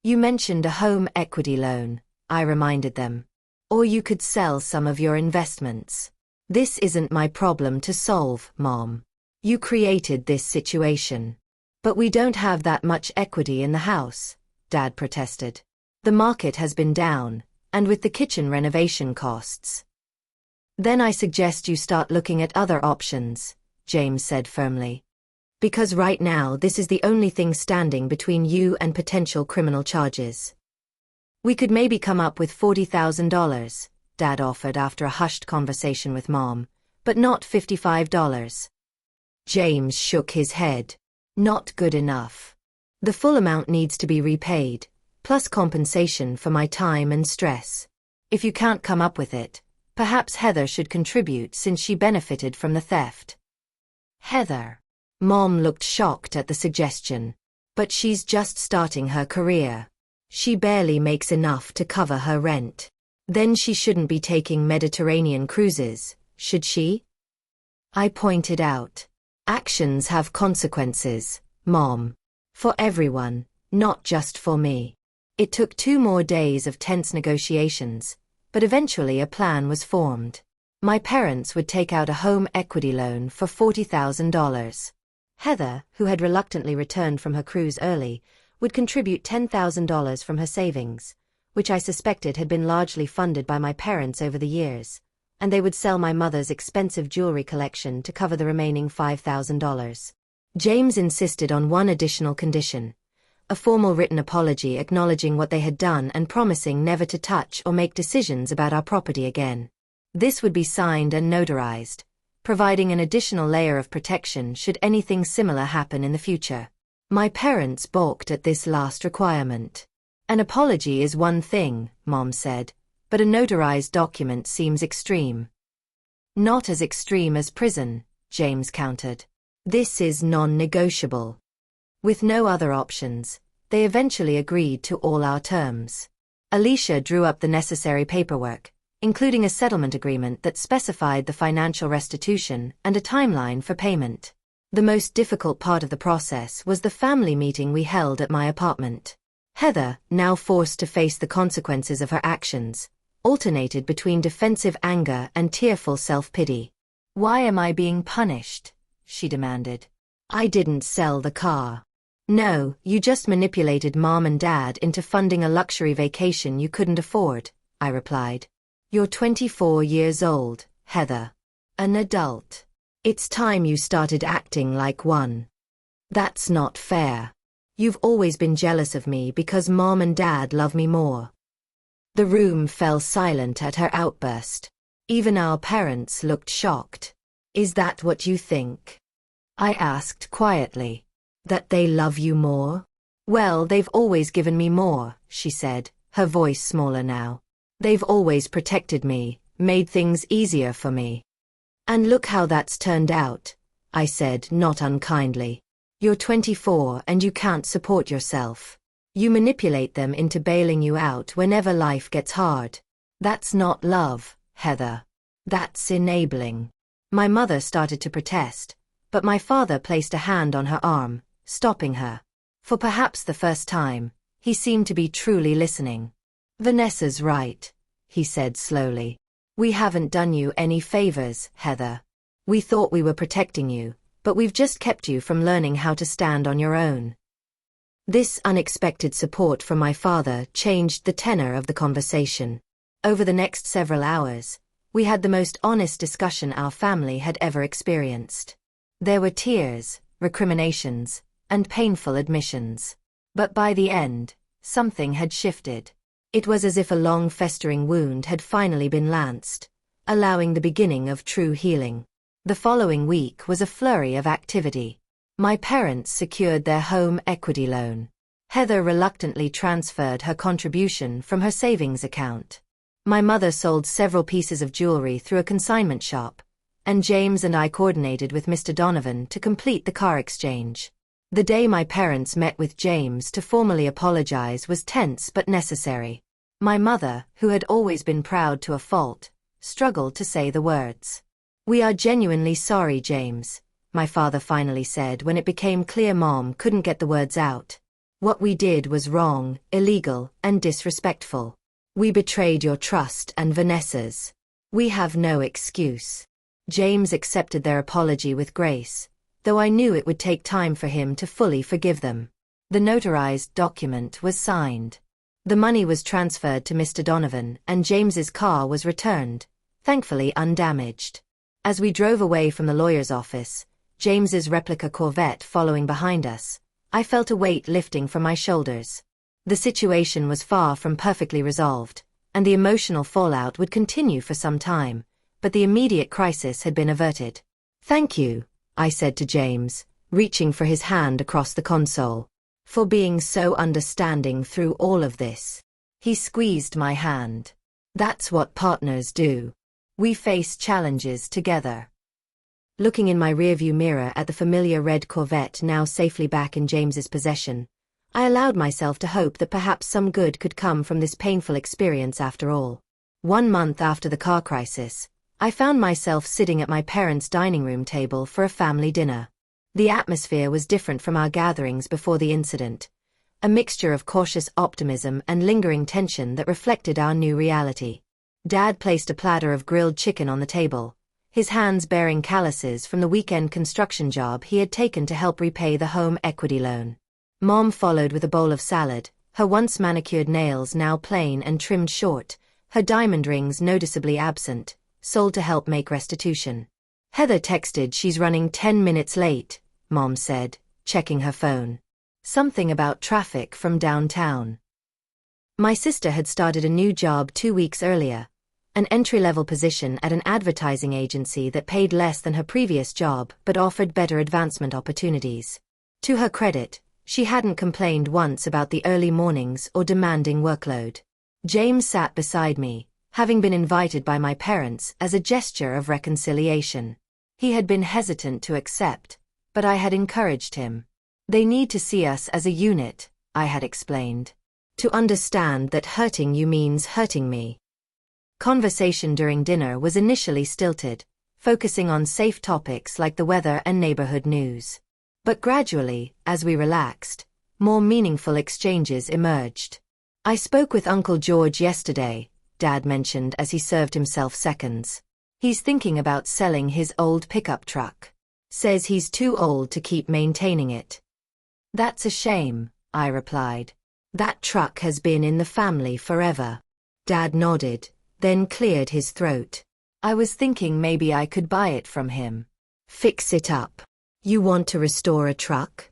You mentioned a home equity loan, I reminded them. Or you could sell some of your investments. This isn't my problem to solve, Mom. You created this situation. But we don't have that much equity in the house, Dad protested. The market has been down, and with the kitchen renovation costs. Then I suggest you start looking at other options, James said firmly. Because right now this is the only thing standing between you and potential criminal charges. We could maybe come up with $40,000, Dad offered after a hushed conversation with Mom, but not $55. James shook his head. Not good enough. The full amount needs to be repaid, plus compensation for my time and stress. If you can't come up with it, perhaps Heather should contribute since she benefited from the theft. Heather. Mom looked shocked at the suggestion. But she's just starting her career. She barely makes enough to cover her rent. Then she shouldn't be taking Mediterranean cruises, should she? I pointed out. Actions have consequences, Mom. For everyone, not just for me. It took 2 more days of tense negotiations, but eventually a plan was formed. My parents would take out a home equity loan for $40,000. Heather, who had reluctantly returned from her cruise early, would contribute $10,000 from her savings, which I suspected had been largely funded by my parents over the years, and they would sell my mother's expensive jewelry collection to cover the remaining $5,000. James insisted on one additional condition, a formal written apology acknowledging what they had done and promising never to touch or make decisions about our property again. This would be signed and notarized, providing an additional layer of protection should anything similar happen in the future. My parents balked at this last requirement. An apology is one thing, Mom said, but a notarized document seems extreme. Not as extreme as prison, James countered. This is non-negotiable. With no other options, they eventually agreed to all our terms. Alicia drew up the necessary paperwork, including a settlement agreement that specified the financial restitution and a timeline for payment. The most difficult part of the process was the family meeting we held at my apartment. Heather, now forced to face the consequences of her actions, alternated between defensive anger and tearful self-pity. Why am I being punished? She demanded. I didn't sell the car. No, you just manipulated Mom and Dad into funding a luxury vacation you couldn't afford, I replied. You're 24 years old, Heather. An adult. It's time you started acting like one. That's not fair. You've always been jealous of me because Mom and Dad love me more. The room fell silent at her outburst. Even our parents looked shocked. Is that what you think? I asked quietly. That they love you more? Well, they've always given me more, she said, her voice smaller now. They've always protected me, made things easier for me. And look how that's turned out, I said, not unkindly. You're 24 and you can't support yourself. You manipulate them into bailing you out whenever life gets hard. That's not love, Heather. That's enabling. My mother started to protest, but my father placed a hand on her arm, stopping her. For perhaps the first time, he seemed to be truly listening. Vanessa's right, he said slowly. We haven't done you any favors, Heather. We thought we were protecting you, but we've just kept you from learning how to stand on your own. This unexpected support from my father changed the tenor of the conversation. Over the next several hours, we had the most honest discussion our family had ever experienced. There were tears, recriminations, and painful admissions. But by the end, something had shifted. It was as if a long festering wound had finally been lanced, allowing the beginning of true healing. The following week was a flurry of activity. My parents secured their home equity loan. Heather reluctantly transferred her contribution from her savings account. My mother sold several pieces of jewelry through a consignment shop, and James and I coordinated with Mr. Donovan to complete the car exchange. The day my parents met with James to formally apologize was tense but necessary. My mother, who had always been proud to a fault, struggled to say the words. We are genuinely sorry, James, my father finally said when it became clear Mom couldn't get the words out. What we did was wrong, illegal, and disrespectful. We betrayed your trust and Vanessa's. We have no excuse. James accepted their apology with grace, though I knew it would take time for him to fully forgive them. The notarized document was signed. The money was transferred to Mr. Donovan and James's car was returned, thankfully undamaged. As we drove away from the lawyer's office, James's replica Corvette following behind us, I felt a weight lifting from my shoulders. The situation was far from perfectly resolved, and the emotional fallout would continue for some time, but the immediate crisis had been averted. Thank you, I said to James, reaching for his hand across the console, for being so understanding through all of this. He squeezed my hand. That's what partners do. We face challenges together. Looking in my rearview mirror at the familiar red Corvette now safely back in James's possession, I allowed myself to hope that perhaps some good could come from this painful experience after all. 1 month after the car crisis, I found myself sitting at my parents' dining room table for a family dinner. The atmosphere was different from our gatherings before the incident, a mixture of cautious optimism and lingering tension that reflected our new reality. Dad placed a platter of grilled chicken on the table, his hands bearing calluses from the weekend construction job he had taken to help repay the home equity loan. Mom followed with a bowl of salad, her once manicured nails now plain and trimmed short, her diamond rings noticeably absent, sold to help make restitution. Heather texted she's running 10 minutes late, Mom said, checking her phone. Something about traffic from downtown. My sister had started a new job 2 weeks earlier, an entry-level position at an advertising agency that paid less than her previous job but offered better advancement opportunities. To her credit, she hadn't complained once about the early mornings or demanding workload. James sat beside me, having been invited by my parents as a gesture of reconciliation. He had been hesitant to accept, but I had encouraged him. They need to see us as a unit, I had explained. To understand that hurting you means hurting me. Conversation during dinner was initially stilted, focusing on safe topics like the weather and neighborhood news. But gradually, as we relaxed, more meaningful exchanges emerged. I spoke with Uncle George yesterday, Dad mentioned as he served himself seconds. He's thinking about selling his old pickup truck. Says he's too old to keep maintaining it. That's a shame, I replied. That truck has been in the family forever. Dad nodded, then cleared his throat. I was thinking maybe I could buy it from him. Fix it up. You want to restore a truck?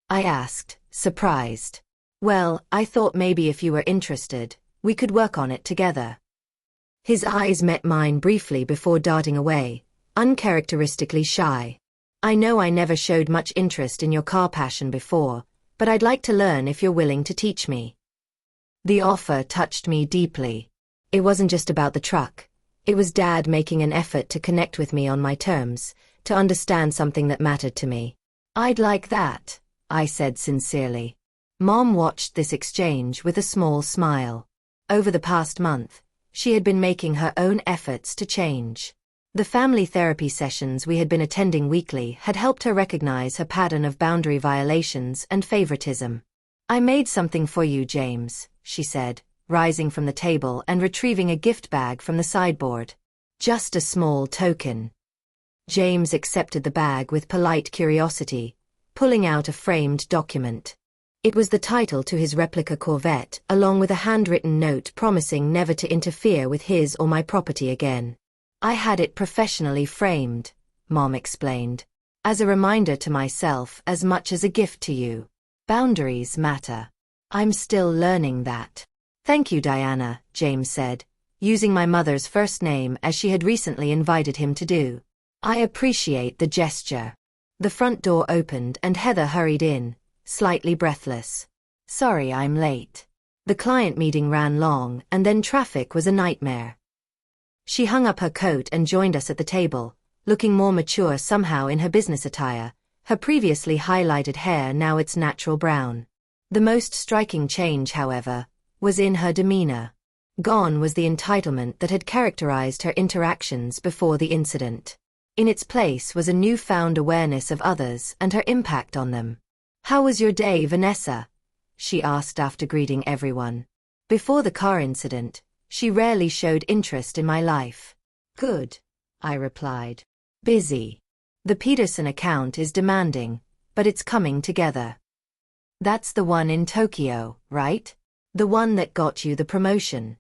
I asked, surprised. Well, I thought maybe if you were interested, we could work on it together. His eyes met mine briefly before darting away, uncharacteristically shy. I know I never showed much interest in your car passion before, but I'd like to learn if you're willing to teach me. The offer touched me deeply. It wasn't just about the truck. It was Dad making an effort to connect with me on my terms, to understand something that mattered to me. I'd like that, I said sincerely. Mom watched this exchange with a small smile. Over the past month, she had been making her own efforts to change. The family therapy sessions we had been attending weekly had helped her recognize her pattern of boundary violations and favoritism. I made something for you, James, she said, rising from the table and retrieving a gift bag from the sideboard. Just a small token. James accepted the bag with polite curiosity, pulling out a framed document. It was the title to his replica Corvette, along with a handwritten note promising never to interfere with his or my property again. I had it professionally framed, Mom explained, as a reminder to myself as much as a gift to you. Boundaries matter. I'm still learning that. Thank you, Diana, James said, using my mother's first name as she had recently invited him to do. I appreciate the gesture. The front door opened and Heather hurried in, slightly breathless. Sorry I'm late. The client meeting ran long and then traffic was a nightmare. She hung up her coat and joined us at the table, looking more mature somehow in her business attire, her previously highlighted hair now its natural brown. The most striking change, however, was in her demeanor. Gone was the entitlement that had characterized her interactions before the incident. In its place was a newfound awareness of others and her impact on them. How was your day, Vanessa? She asked after greeting everyone. Before the car incident, she rarely showed interest in my life. Good, I replied. Busy. The Peterson account is demanding, but it's coming together. That's the one in Tokyo, right? The one that got you the promotion.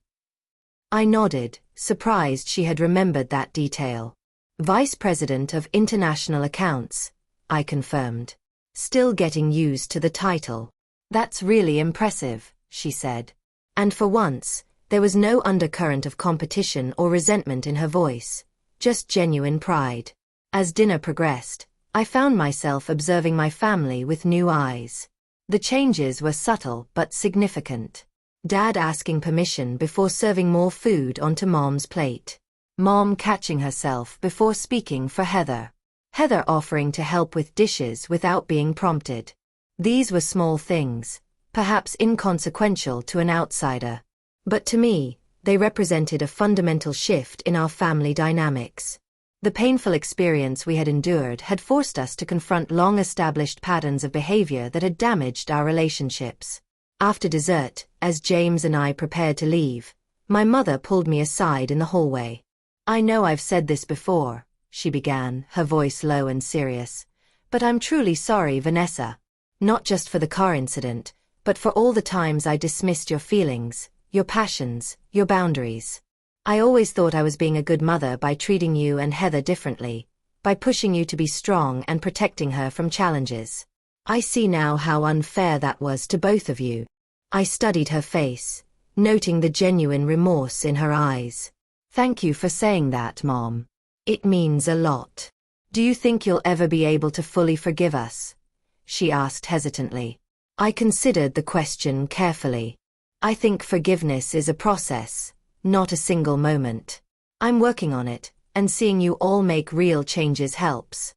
I nodded, surprised she had remembered that detail. Vice President of International Accounts, I confirmed. Still getting used to the title. That's really impressive, she said. And for once, there was no undercurrent of competition or resentment in her voice, just genuine pride. As dinner progressed, I found myself observing my family with new eyes. The changes were subtle but significant. Dad asking permission before serving more food onto Mom's plate. Mom catching herself before speaking for Heather. Heather offering to help with dishes without being prompted. These were small things, perhaps inconsequential to an outsider. But to me, they represented a fundamental shift in our family dynamics. The painful experience we had endured had forced us to confront long-established patterns of behavior that had damaged our relationships. After dessert, as James and I prepared to leave, my mother pulled me aside in the hallway. I know I've said this before, she began, her voice low and serious, but I'm truly sorry, Vanessa. Not just for the car incident, but for all the times I dismissed your feelings, your passions, your boundaries. I always thought I was being a good mother by treating you and Heather differently, by pushing you to be strong and protecting her from challenges. I see now how unfair that was to both of you. I studied her face, noting the genuine remorse in her eyes. Thank you for saying that, Mom. It means a lot. Do you think you'll ever be able to fully forgive us? She asked hesitantly. I considered the question carefully. I think forgiveness is a process, not a single moment. I'm working on it, and seeing you all make real changes helps.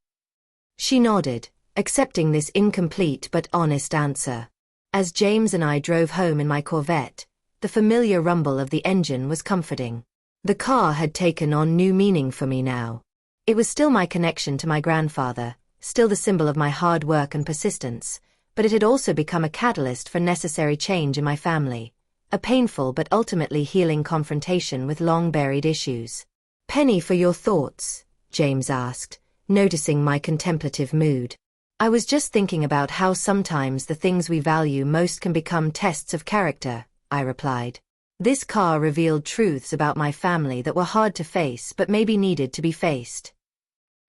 She nodded, accepting this incomplete but honest answer. As James and I drove home in my Corvette, the familiar rumble of the engine was comforting. The car had taken on new meaning for me now. It was still my connection to my grandfather, still the symbol of my hard work and persistence, but it had also become a catalyst for necessary change in my family, a painful but ultimately healing confrontation with long-buried issues. Penny, for your thoughts, James asked, noticing my contemplative mood. I was just thinking about how sometimes the things we value most can become tests of character, I replied. This car revealed truths about my family that were hard to face but maybe needed to be faced.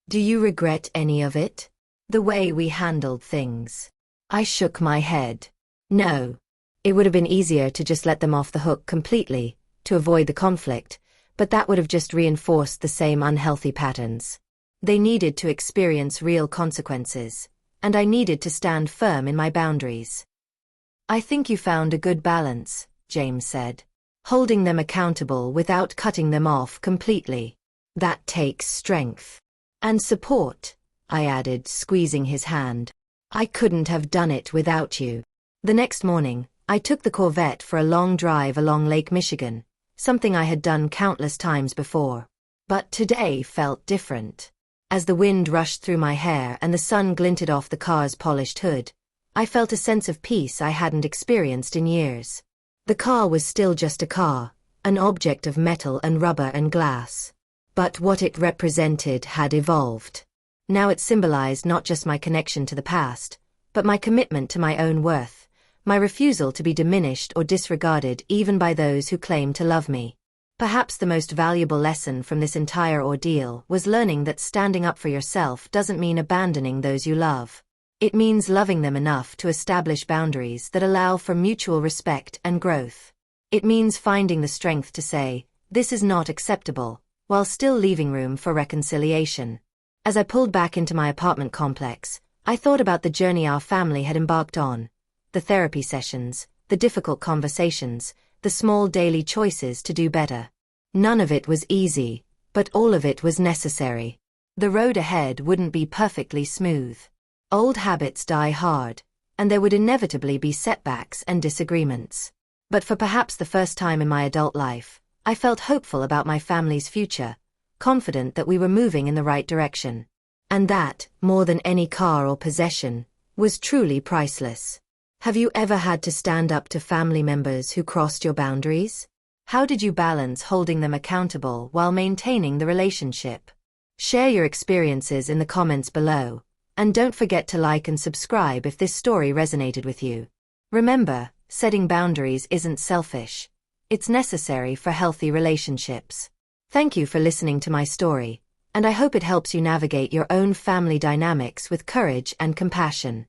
Do you regret any of it? The way we handled things? I shook my head. No. It would have been easier to just let them off the hook completely, to avoid the conflict, but that would have just reinforced the same unhealthy patterns. They needed to experience real consequences, and I needed to stand firm in my boundaries. I think you found a good balance, James said. Holding them accountable without cutting them off completely. That takes strength. And support, I added, squeezing his hand. I couldn't have done it without you. The next morning, I took the Corvette for a long drive along Lake Michigan, something I had done countless times before. But today felt different. As the wind rushed through my hair and the sun glinted off the car's polished hood, I felt a sense of peace I hadn't experienced in years. The car was still just a car, an object of metal and rubber and glass. But what it represented had evolved. Now it symbolized not just my connection to the past, but my commitment to my own worth, my refusal to be diminished or disregarded even by those who claim to love me. Perhaps the most valuable lesson from this entire ordeal was learning that standing up for yourself doesn't mean abandoning those you love. It means loving them enough to establish boundaries that allow for mutual respect and growth. It means finding the strength to say, "This is not acceptable," while still leaving room for reconciliation. As I pulled back into my apartment complex, I thought about the journey our family had embarked on. The therapy sessions, the difficult conversations, the small daily choices to do better. None of it was easy, but all of it was necessary. The road ahead wouldn't be perfectly smooth. Old habits die hard, and there would inevitably be setbacks and disagreements. But for perhaps the first time in my adult life, I felt hopeful about my family's future, confident that we were moving in the right direction. And that, more than any car or possession, was truly priceless. Have you ever had to stand up to family members who crossed your boundaries? How did you balance holding them accountable while maintaining the relationship? Share your experiences in the comments below, and don't forget to like and subscribe if this story resonated with you. Remember, setting boundaries isn't selfish. It's necessary for healthy relationships. Thank you for listening to my story, and I hope it helps you navigate your own family dynamics with courage and compassion.